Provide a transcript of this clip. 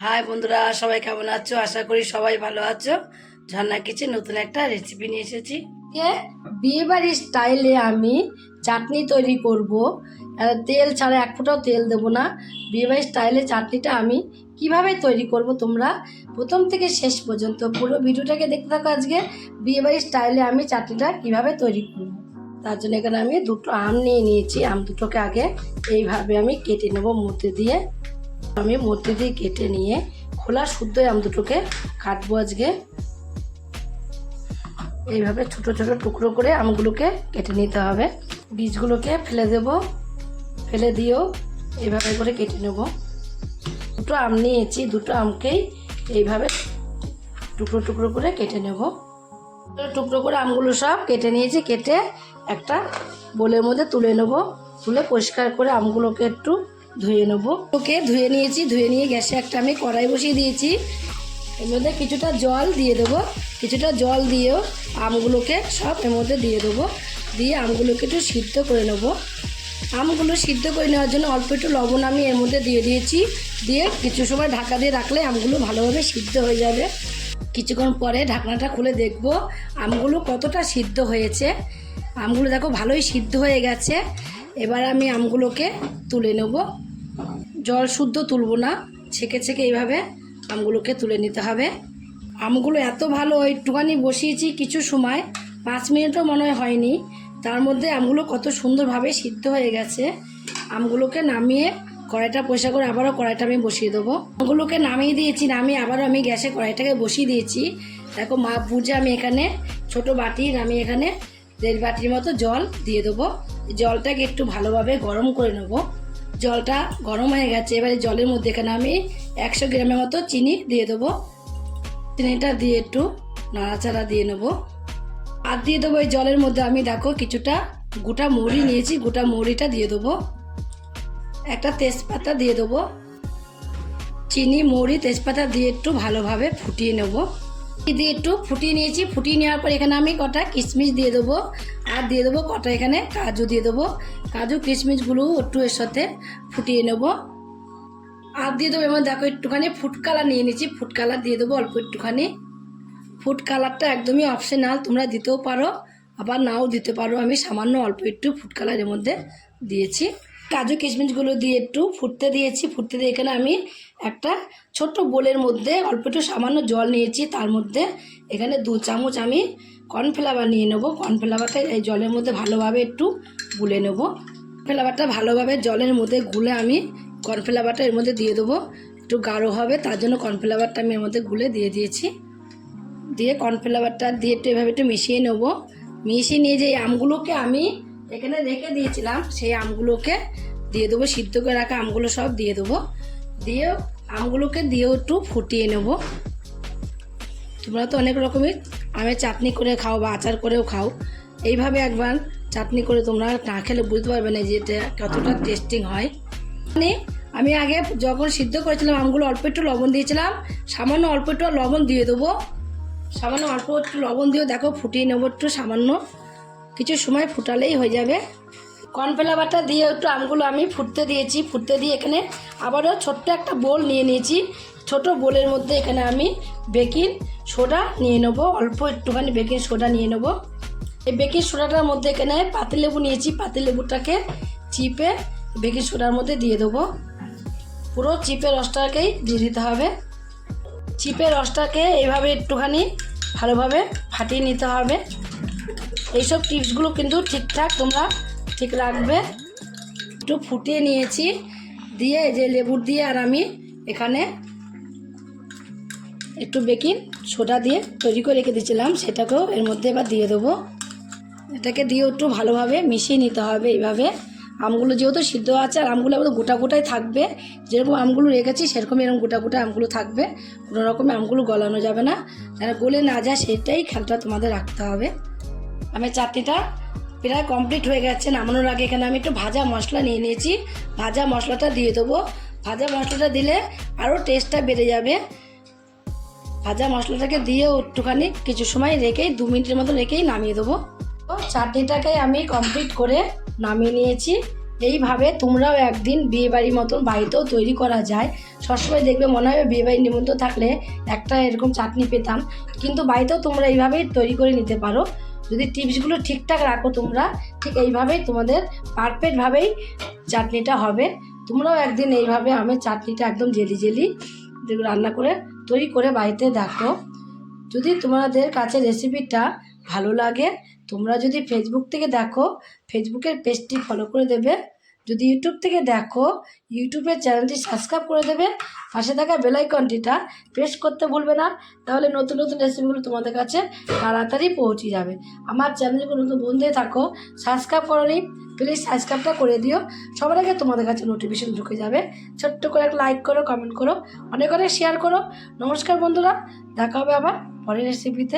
High বন্ধুরা, সবাই কেমন আছো? আশা করি সবাই ভালো আছো। ঝর্ণা কিচেন নতুন একটা রেসিপি নিয়ে এসেছি। বিয়ে বাড়ির স্টাইলে আমি চাটনি তৈরি করব। তেল ছাড়া এক ফোঁটাও তেল দেবো না। বিয়ে বাড়ির স্টাইলে চাটনিটা আমি কিভাবে তৈরি করব, তোমরা প্রথম থেকে শেষ পর্যন্ত পুরো ভিডিওটাকে দেখতে থাকো। আজকে বিয়ে বাড়ির স্টাইলে আমি চাটনিটা কিভাবে তৈরি করব, তার জন্য এখানে আমি দুটো আম নিয়ে নিয়েছি। আম দুটোকে আগে এইভাবে আমি কেটে নেব মধ্যে দিয়ে। আমি মধ্যে দিয়ে কেটে নিয়ে খোলা শুদ্ধ আম দুটোকে কাটবো আজকে। এইভাবে ছোট ছোট টুকরো করে আমগুলোকে কেটে নিতে হবে। বীজগুলোকে ফেলে দেব, ফেলে দিয়েও এইভাবে করে কেটে নেব। দুটো আম নিয়েছি, দুটো আমকেই এইভাবে টুকরো টুকরো করে কেটে নেব। টুকরো করে আমগুলো সব কেটে নিয়েছি। কেটে একটা বোলের মধ্যে তুলে নেব। তুলে পরিষ্কার করে আমগুলোকে একটু ধুয়ে নেব। ওকে ধুয়ে নিয়েছি। ধুয়ে নিয়ে গ্যাসে একটা আমি কড়াই বসিয়ে দিয়েছি। এর মধ্যে কিছুটা জল দিয়ে দেবো। কিছুটা জল দিয়েও আমগুলোকে সব এর মধ্যে দিয়ে দেবো। দিয়ে আমগুলোকে একটু সিদ্ধ করে নেব। আমগুলো সিদ্ধ করে নেওয়ার জন্য অল্প একটু লবণ আমি এর মধ্যে দিয়ে দিয়েছি। দিয়ে কিছু সময় ঢাকা দিয়ে রাখলে আমগুলো ভালোভাবে সিদ্ধ হয়ে যাবে। কিছুক্ষণ পরে ঢাকনাটা খুলে দেখব আমগুলো কতটা সিদ্ধ হয়েছে। আমগুলো দেখো ভালোই সিদ্ধ হয়ে গেছে। এবার আমি আমগুলোকে তুলে নেব। জল শুদ্ধ তুলবো না, ছেঁকে ছেঁকে এইভাবে আমগুলোকে তুলে নিতে হবে। আমগুলো এত ভালো, একটুখানি বসিয়েছি কিছু সময়, 5 মিনিটও মনে হয়নি, তার মধ্যে আমগুলো কত সুন্দরভাবে সিদ্ধ হয়ে গেছে। আমগুলোকে নামিয়ে কড়াইটা পরিষ্কার করে আবারও কড়াইটা আমি বসিয়ে দেবো। আমগুলোকে নামিয়ে দিয়েছি, নামিয়ে আবারও আমি গ্যাসে কড়াইটাকে বসিয়ে দিয়েছি। দেখো মাপ বুঝে আমি এখানে ছোট বাটির আমি এখানে 1.5 বাটির মতো জল দিয়ে দেবো। জলটাকে একটু ভালোভাবে গরম করে নেব। জলটা গরম হয়ে গেছে। এবারে জলের মধ্যে এখানে আমি 100 গ্রামের মতো চিনি দিয়ে দেবো। চিনিটা দিয়ে একটু নাড়াচাড়া দিয়ে নেব। আর দিয়ে দেবো এই জলের মধ্যে আমি দেখো কিছুটা গোটা মৌরি নিয়েছি। গোটা মৌরিটা দিয়ে দেবো। একটা তেজপাতা দিয়ে দেবো। চিনি, মৌরি, তেজপাতা দিয়ে একটু ভালোভাবে ফুটিয়ে নেব। দিয়ে একটু ফুটিয়ে নিয়েছি। ফুটিয়ে নেওয়ার পর এখানে আমি কটা কিশমিশ দিয়ে দেবো। আর দিয়ে দেবো কটা এখানে কাজু দিয়ে দেবো। কাজু কিশমিশগুলো একটু এর সাথে ফুটিয়ে নেব। আর দিয়ে দেবো এবার দেখো একটুখানি ফুড কালার নিয়ে নিয়েছি। ফুড কালার দিয়ে দেবো অল্প একটুখানি। ফুড কালারটা একদমই অপশনাল, তোমরা দিতেও পারো আবার নাও দিতে পারো। আমি সামান্য অল্প একটু ফুড কালারের মধ্যে দিয়েছি। কাজু কিশমিশগুলো দিয়ে একটু ফুটতে দিয়েছি। ফুটতে দিয়ে এখানে আমি একটা ছোট্ট বোলের মধ্যে অল্প একটু সামান্য জল নিয়েছি। তার মধ্যে এখানে 2 চামচ আমি কর্নফ্লাওয়ার নিয়ে নেবো। কর্নফ্লাওয়ারটা এই জলের মধ্যে ভালোভাবে একটু গুলে নেব। কর্নফ্লাওয়ারটা ভালোভাবে জলের মধ্যে গুলে আমি কর্নফ্লাওয়ারটা এর মধ্যে দিয়ে দেবো। একটু গাঢ় হবে তার জন্য কর্নফ্লাওয়ারটা আমি এর মধ্যে গুলে দিয়ে দিয়েছি। দিয়ে কর্নফ্লাওয়ারটা দিয়ে একটু এভাবে একটু মিশিয়ে নেব। মিশিয়ে নিয়ে যে আমগুলোকে আমি এখানে রেখে দিয়েছিলাম সেই আমগুলোকে দিয়ে দেবো। সিদ্ধ করে রাখা আমগুলো সব দিয়ে দেবো। দিয়ে আমগুলোকে দিয়েও একটু ফুটিয়ে নেব। তোমরা তো অনেক রকমের আমের চাটনি করে খাও বা আচার করেও খাও। এইভাবে একবার চাটনি করে তোমরা না খেলে বুঝতে পারবে না যে এটা কতটা টেস্টিং হয়। মানে আমি আগে যখন সিদ্ধ করেছিলাম আমগুলো অল্প একটু লবণ দিয়েছিলাম। সামান্য অল্প একটু লবণ দিয়ে দেবো। সামান্য অল্প একটু লবণ দিয়েও দেখো ফুটিয়ে নেবো একটু সামান্য। কিছু সময় ফুটালেই হয়ে যাবে। কর্নফ্লাওয়ারটা দিয়ে একটু আমগুলো আমি ফুটতে দিয়েছি। ফুটতে দিয়ে এখানে আবারও ছোট্ট একটা বোল নিয়ে নিয়েছি। ছোট বোলের মধ্যে এখানে আমি বেকিং সোডা নিয়ে নেবো। অল্প একটুখানি বেকিং সোডা নিয়ে নেবো। এই বেকিং সোডাটার মধ্যে এখানে পাতিলেবু নিয়েছি। পাতিলেবুটাকে চিপে বেকিং সোডার মধ্যে দিয়ে দেবো। পুরো চিপে রসটাকেই দিয়ে দিতে হবে। চিপের রসটাকে এইভাবে একটুখানি ভালোভাবে ফাটিয়ে নিতে হবে। এইসব টিপসগুলো কিন্তু ঠিকঠাক তোমরা ঠিক রাখবে। একটু ফুটিয়ে নিয়েছি। দিয়ে এই যে লেবুর দিয়ে আর আমি এখানে একটু বেকিং সোডা দিয়ে তৈরি করে রেখে দিয়েছিলাম, সেটাকেও এর মধ্যে এবার দিয়ে দেবো। এটাকে দিয়ে একটু ভালোভাবে মিশিয়ে নিতে হবে। এইভাবে আমগুলো যেহেতু সিদ্ধ আছে আর আমগুলো আমাদের গোটা গোটাই থাকবে। যেরকম আমগুলো রেখেছি সেরকমই এরকম গোটা গোটা আমগুলো থাকবে। কোনো রকমে আমগুলো গলানো যাবে না, যেন গলে না যায় সেটাই খেয়ালটা তোমাদের রাখতে হবে। আমি চাটনিটা প্রায় কমপ্লিট হয়ে গেছে। নামানোর আগে এখানে আমি একটু ভাজা মশলা নিয়ে নিয়েছি। ভাজা মশলাটা দিয়ে দেবো। ভাজা মশলাটা দিলে আরও টেস্টটা বেড়ে যাবে। ভাজা মশলাটাকে দিয়েও একটুখানি কিছু সময় রেখেই 2 মিনিটের মতো রেখেই নামিয়ে দেবো। চাটনিটাকে আমি কমপ্লিট করে নামিয়ে নিয়েছি। এইভাবে তোমরাও একদিন বিয়েবাড়ির মতন বাড়িতেও তৈরি করা যায়। সবসময় দেখবে মনে হবে বিয়েবাড়ির নিমন্ত্রণ থাকলে একটা এরকম চাটনি পেতাম, কিন্তু বাড়িতেও তোমরা এইভাবেই তৈরি করে নিতে পারো। যদি টিপসগুলো ঠিকঠাক রাখো তোমরা, ঠিক এইভাবেই তোমাদের পারফেক্টভাবেই চাটনিটা হবে। তোমরাও একদিন এইভাবে আমের চাটনিটা একদম জেলি জেলি রান্না করে তৈরি করে বাড়িতে দেখো। যদি তোমাদের কাছে রেসিপিটা ভালো লাগে, তোমরা যদি ফেসবুক থেকে দেখো ফেসবুকের পেজটি ফলো করে দেবে, যদি ইউটিউব থেকে দেখো ইউটিউবের চ্যানেলটি সাবস্ক্রাইব করে দেবে, পাশে থাকা বেল আইকনটিটা প্রেস করতে ভুলবে না, তাহলে নতুন নতুন রেসিপিগুলো তোমাদের কাছে তাড়াতাড়ি পৌঁছে যাবে। আমার চ্যানেলগুলো নতুন বন্ধুই থাকো, সাবস্ক্রাইব করোনি প্লিজ সাবস্ক্রাইবটা করে দিও, সবার আগে তোমাদের কাছে নোটিফিকেশন ঢুকে যাবে। ছোট্ট করে একটা লাইক করো, কমেন্ট করো, অনেক অনেক শেয়ার করো। নমস্কার বন্ধুরা, দেখা হবে আবার পরের রেসিপিতে।